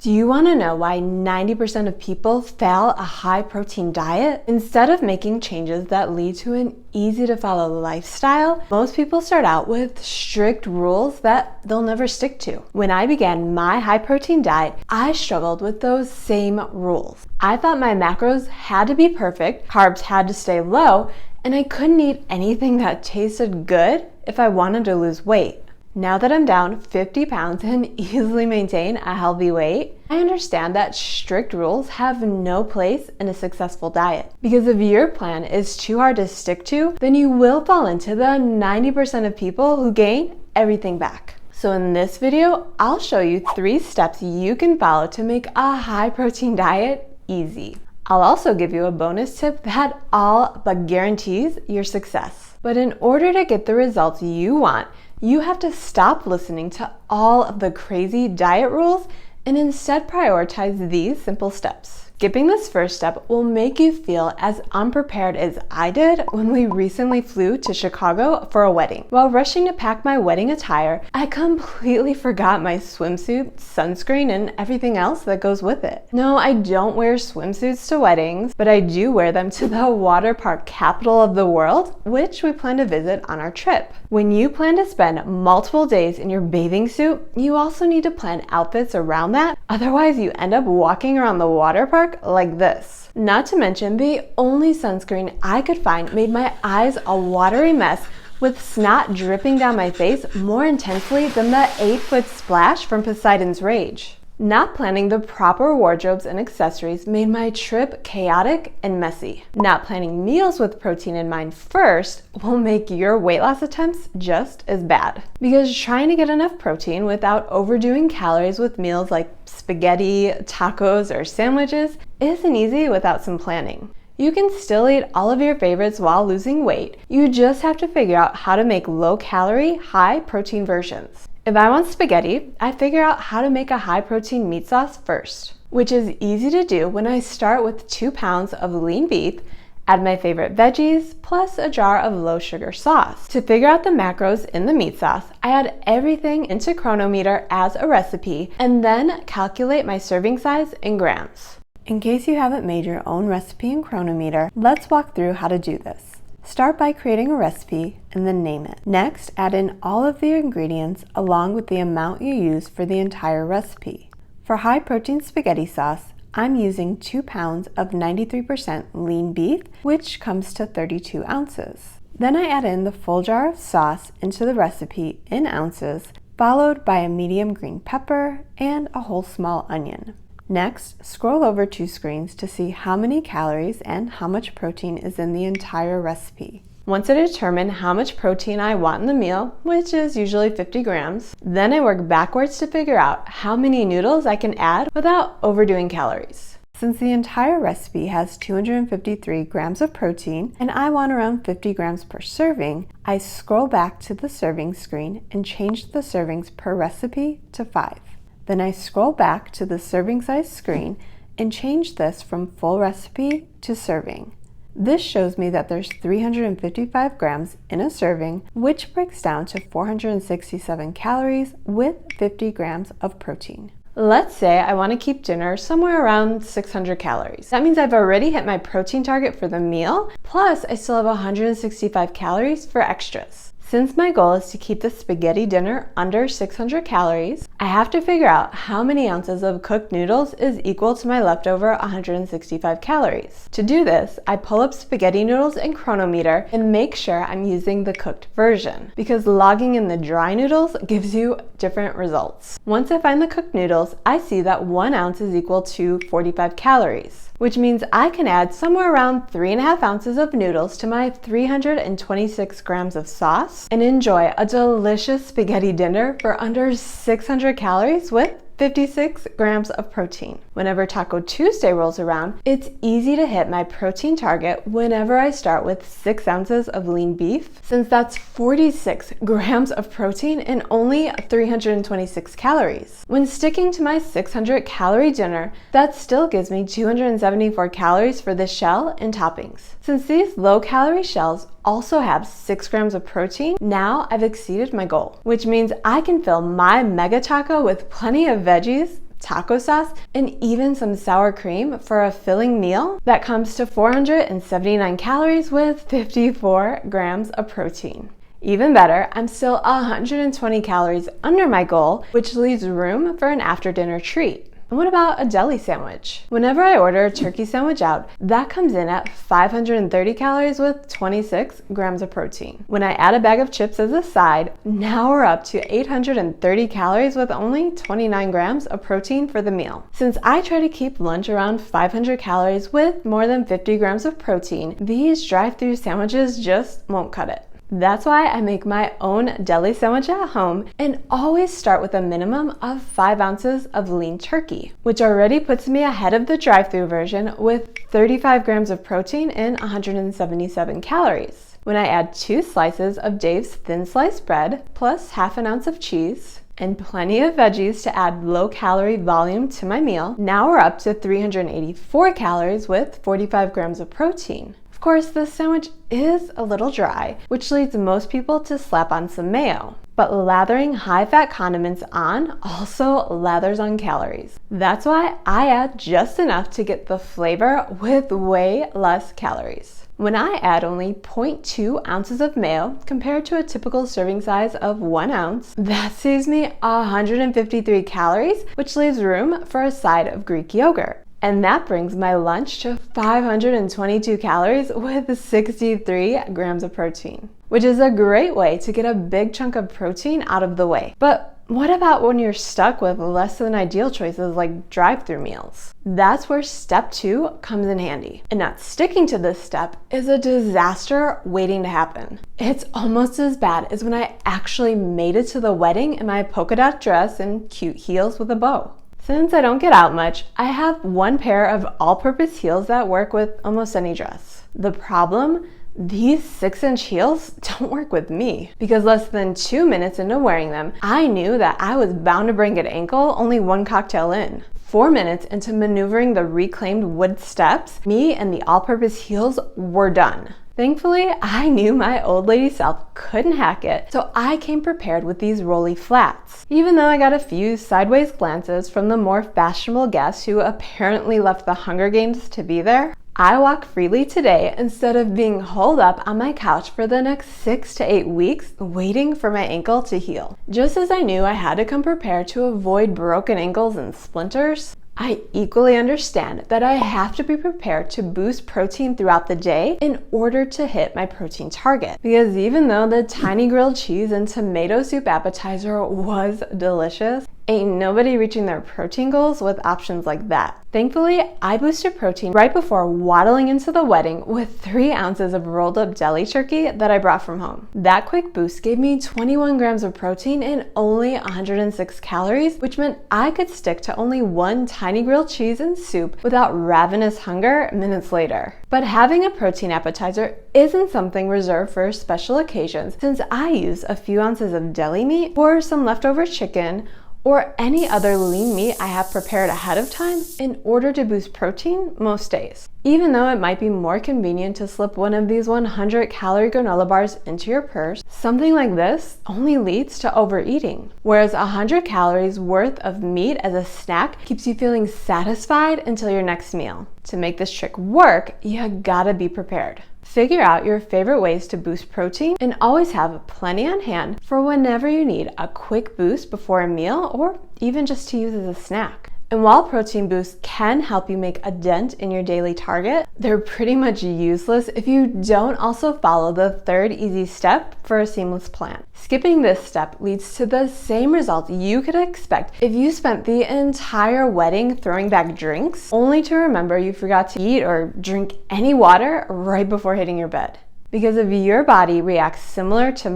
Do you want to know why 90% of people fail a high protein diet? Instead of making changes that lead to an easy to follow lifestyle, most people start out with strict rules that they'll never stick to. When I began my high protein diet, I struggled with those same rules. I thought my macros had to be perfect, carbs had to stay low, and I couldn't eat anything that tasted good if I wanted to lose weight. Now that I'm down 50 pounds and easily maintain a healthy weight, I understand that strict rules have no place in a successful diet. Because if your plan is too hard to stick to, then you will fall into the 90% of people who gain everything back. So in this video, I'll show you 3 steps you can follow to make a high protein diet easy. I'll also give you a bonus tip that all but guarantees your success. But in order to get the results you want, you have to stop listening to all of the crazy diet rules and instead prioritize these simple steps. Skipping this first step will make you feel as unprepared as I did when we recently flew to Chicago for a wedding. While rushing to pack my wedding attire, I completely forgot my swimsuit, sunscreen, and everything else that goes with it. No, I don't wear swimsuits to weddings, but I do wear them to the water park capital of the world, which we plan to visit on our trip. When you plan to spend multiple days in your bathing suit, you also need to plan outfits around that. Otherwise, you end up walking around the water park like this. Not to mention, the only sunscreen I could find made my eyes a watery mess with snot dripping down my face more intensely than the 8-foot splash from Poseidon's Rage. Not planning the proper wardrobes and accessories made my trip chaotic and messy. Not planning meals with protein in mind first will make your weight loss attempts just as bad. Because trying to get enough protein without overdoing calories with meals like spaghetti, tacos, or sandwiches isn't easy without some planning. You can still eat all of your favorites while losing weight. You just have to figure out how to make low-calorie, high-protein versions. If I want spaghetti, I figure out how to make a high-protein meat sauce first, which is easy to do when I start with 2 pounds of lean beef, add my favorite veggies, plus a jar of low-sugar sauce. To figure out the macros in the meat sauce, I add everything into Cronometer as a recipe, and then calculate my serving size in grams. In case you haven't made your own recipe in Cronometer, let's walk through how to do this. Start by creating a recipe and then name it. Next, add in all of the ingredients along with the amount you use for the entire recipe. For high protein spaghetti sauce, I'm using 2 pounds of 93% lean beef, which comes to 32 ounces. Then I add in the full jar of sauce into the recipe in ounces, followed by a medium green pepper and a whole small onion. Next, scroll over 2 screens to see how many calories and how much protein is in the entire recipe. Once I determine how much protein I want in the meal, which is usually 50 grams, then I work backwards to figure out how many noodles I can add without overdoing calories. Since the entire recipe has 253 grams of protein and I want around 50 grams per serving, I scroll back to the serving screen and change the servings per recipe to 5. Then I scroll back to the serving size screen and change this from full recipe to serving. This shows me that there's 355 grams in a serving, which breaks down to 467 calories with 50 grams of protein. Let's say I want to keep dinner somewhere around 600 calories. That means I've already hit my protein target for the meal, plus I still have 165 calories for extras. Since my goal is to keep the spaghetti dinner under 600 calories, I have to figure out how many ounces of cooked noodles is equal to my leftover 165 calories. To do this, I pull up spaghetti noodles in Cronometer and make sure I'm using the cooked version, because logging in the dry noodles gives you different results. Once I find the cooked noodles, I see that 1 ounce is equal to 45 calories, which means I can add somewhere around 3.5 ounces of noodles to my 326 grams of sauce and enjoy a delicious spaghetti dinner for under 600 calories with 56 grams of protein. Whenever Taco Tuesday rolls around, it's easy to hit my protein target whenever I start with 6 ounces of lean beef, since that's 46 grams of protein and only 326 calories. When sticking to my 600 calorie dinner, that still gives me 274 calories for the shell and toppings. Since these low calorie shells also have 6 grams of protein, now I've exceeded my goal, which means I can fill my mega taco with plenty of veggies taco sauce, and even some sour cream for a filling meal that comes to 479 calories with 54 grams of protein. Even better, I'm still 120 calories under my goal, which leaves room for an after-dinner treat. And what about a deli sandwich? Whenever I order a turkey sandwich out, that comes in at 530 calories with 26 grams of protein. When I add a bag of chips as a side, now we're up to 830 calories with only 29 grams of protein for the meal. Since I try to keep lunch around 500 calories with more than 50 grams of protein, these drive-thru sandwiches just won't cut it. That's why I make my own deli sandwich at home and always start with a minimum of 5 ounces of lean turkey, which already puts me ahead of the drive-thru version with 35 grams of protein and 177 calories. When I add 2 slices of Dave's thin sliced bread plus half an ounce of cheese and plenty of veggies to add low-calorie volume to my meal, now we're up to 384 calories with 45 grams of protein. Of course, this sandwich is a little dry, which leads most people to slap on some mayo. But lathering high-fat condiments on also lathers on calories. That's why I add just enough to get the flavor with way less calories. When I add only 0.2 ounces of mayo compared to a typical serving size of 1 ounce, that saves me 153 calories, which leaves room for a side of Greek yogurt. And that brings my lunch to 522 calories with 63 grams of protein, which is a great way to get a big chunk of protein out of the way. But what about when you're stuck with less than ideal choices like drive-thru meals? That's where step 2 comes in handy. And not sticking to this step is a disaster waiting to happen. It's almost as bad as when I actually made it to the wedding in my polka dot dress and cute heels with a bow. Since I don't get out much, I have one pair of all-purpose heels that work with almost any dress. The problem? These 6-inch heels don't work with me, because less than 2 minutes into wearing them, I knew that I was bound to break an ankle only one cocktail in. 4 minutes into maneuvering the reclaimed wood steps, me and the all-purpose heels were done. Thankfully, I knew my old lady self couldn't hack it, so I came prepared with these rolly flats. Even though I got a few sideways glances from the more fashionable guests who apparently left the Hunger Games to be there, I walk freely today instead of being holed up on my couch for the next 6 to 8 weeks waiting for my ankle to heal. Just as I knew I had to come prepared to avoid broken ankles and splinters, I equally understand that I have to be prepared to boost protein throughout the day in order to hit my protein target. Because even though the tiny grilled cheese and tomato soup appetizer was delicious, ain't nobody reaching their protein goals with options like that. Thankfully, I boosted protein right before waddling into the wedding with 3 ounces of rolled up deli turkey that I brought from home. That quick boost gave me 21 grams of protein and only 106 calories, which meant I could stick to only 1 tiny grilled cheese and soup without ravenous hunger minutes later. But having a protein appetizer isn't something reserved for special occasions, since I use a few ounces of deli meat or some leftover chicken or any other lean meat I have prepared ahead of time in order to boost protein most days. Even though it might be more convenient to slip one of these 100-calorie granola bars into your purse, something like this only leads to overeating. Whereas 100 calories worth of meat as a snack keeps you feeling satisfied until your next meal. To make this trick work, you gotta be prepared. Figure out your favorite ways to boost protein and always have plenty on hand for whenever you need a quick boost before a meal or even just to use as a snack. And while protein boosts can help you make a dent in your daily target, they're pretty much useless if you don't also follow the 3rd easy step for a seamless plan. Skipping this step leads to the same result you could expect if you spent the entire wedding throwing back drinks, only to remember you forgot to eat or drink any water right before hitting your bed. Because if your body reacts similar to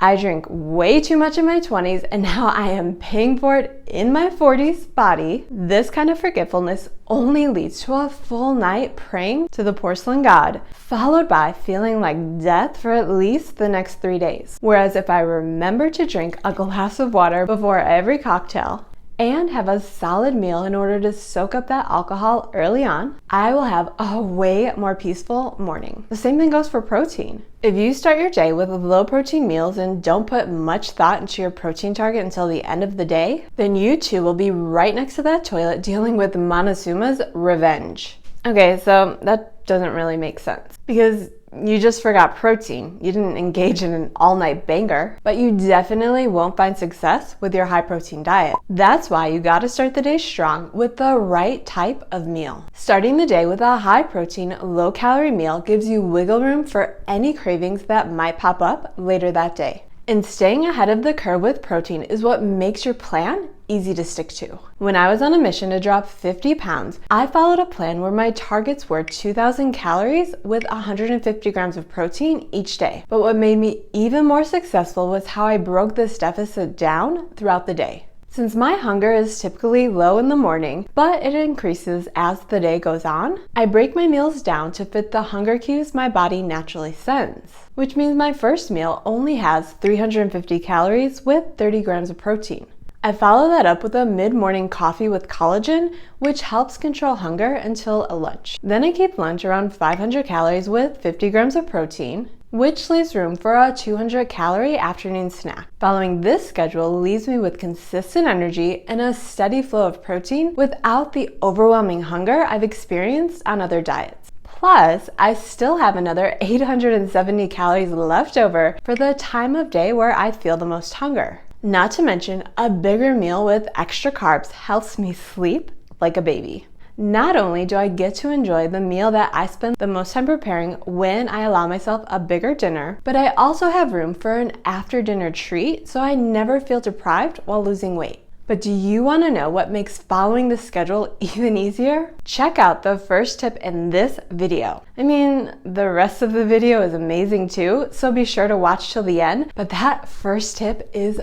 I drank way too much in my 20s and now I am paying for it in my 40s body, this kind of forgetfulness only leads to a full night praying to the porcelain god, followed by feeling like death for at least the next 3 days. Whereas if I remember to drink a glass of water before every cocktail, and have a solid meal in order to soak up that alcohol early on, I will have a way more peaceful morning. The same thing goes for protein. If you start your day with low protein meals and don't put much thought into your protein target until the end of the day, then you too will be right next to that toilet dealing with Montezuma's revenge. Okay, so that doesn't really make sense because you just forgot protein. You didn't engage in an all-night banger, but you definitely won't find success with your high protein diet. That's why you gotta start the day strong with the right type of meal. Starting the day with a high protein, low calorie meal gives you wiggle room for any cravings that might pop up later that day. And staying ahead of the curve with protein is what makes your plan easy to stick to. When I was on a mission to drop 50 pounds, I followed a plan where my targets were 2,000 calories with 150 grams of protein each day. But what made me even more successful was how I broke this deficit down throughout the day. Since my hunger is typically low in the morning, but it increases as the day goes on, I break my meals down to fit the hunger cues my body naturally sends, which means my first meal only has 350 calories with 30 grams of protein. I follow that up with a mid-morning coffee with collagen, which helps control hunger until lunch. Then I keep lunch around 500 calories with 50 grams of protein, which leaves room for a 200-calorie afternoon snack. Following this schedule leaves me with consistent energy and a steady flow of protein without the overwhelming hunger I've experienced on other diets. Plus, I still have another 870 calories left over for the time of day where I feel the most hunger. Not to mention, a bigger meal with extra carbs helps me sleep like a baby. Not only do I get to enjoy the meal that I spend the most time preparing when I allow myself a bigger dinner, but I also have room for an after-dinner treat so I never feel deprived while losing weight. But do you want to know what makes following this schedule even easier? Check out the first tip in this video. I mean, the rest of the video is amazing too, so be sure to watch till the end, but that first tip is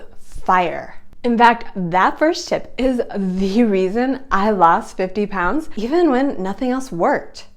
fire. In fact, that first tip is the reason I lost 50 pounds even when nothing else worked.